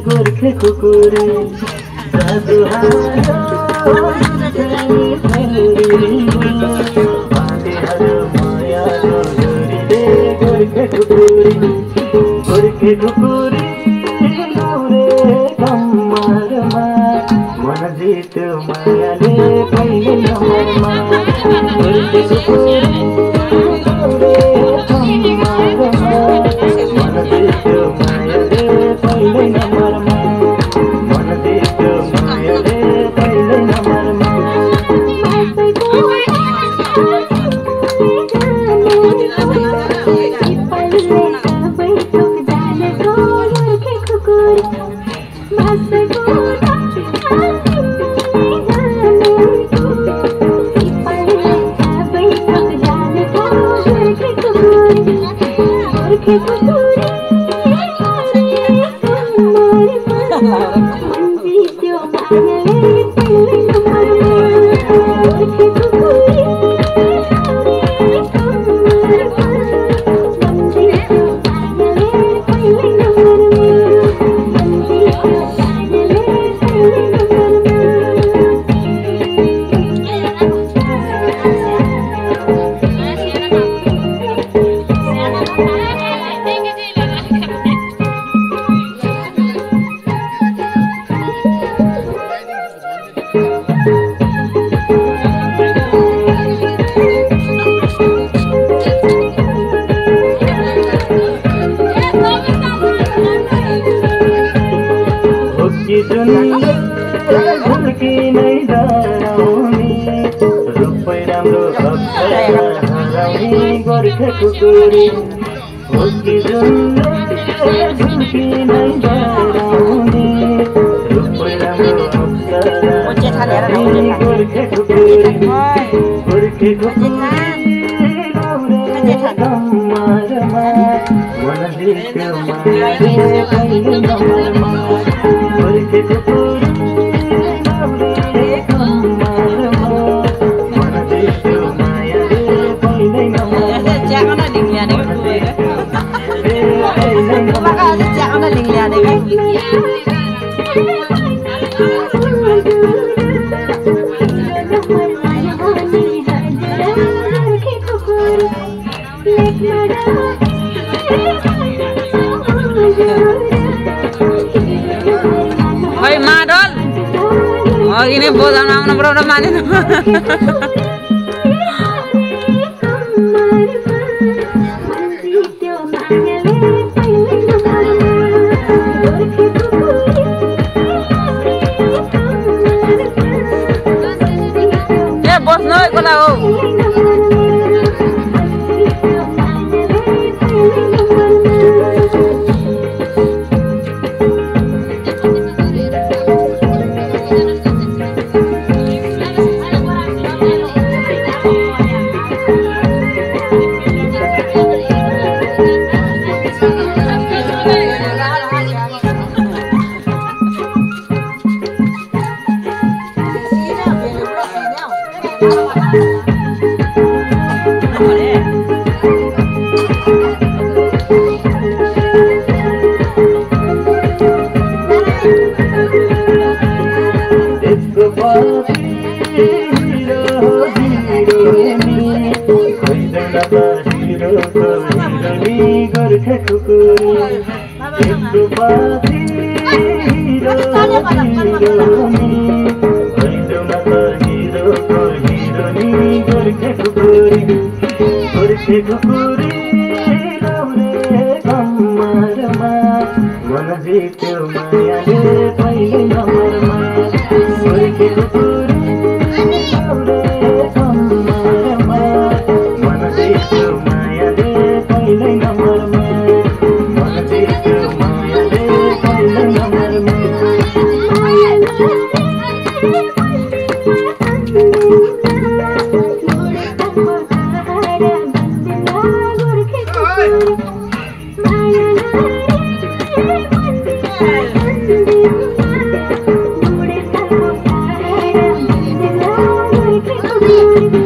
गोर्खे कुकुरे जादु हाल्यो मायाको डोरीले गोर्खे कुकुरे लौरे कम्मरमा मन जित्यो मायाले पहिले नम्बरमा गोर्खे कुकुरे लौरे कम्मरमा मन जित्यो मायाले पहिले नम्बरमा मन जित्यो मायाले पहिले नम्बरमा गोर्खे कुकुरे होकी झुल्की नै डराउने रूपै राम्रो अप्सरा गोर्खे कुकुरे लौरे कम्मरमा मन जित्यो मायाले पहिले नम्बरमा गोर्खे कुकुरे लौरे कम्मरमा मन जित्यो मायाले पहिले नम्बरमा Oi, Madol. Oh, ini bosan nama berapa mana tu? Ya, bos noi kalau. गोर्खे कुकुरे एक बाती गोर्खे कुकुरे लौरे कम्मरमा मन जित्यो मायाले पहिले नम्बरमा गोर्खे कुकुरे लौरे कम्मरमा मन जित्यो मायाले पहिले नम्बरमा मन जित्यो मायाले पहिले नम्बरमा Thank you.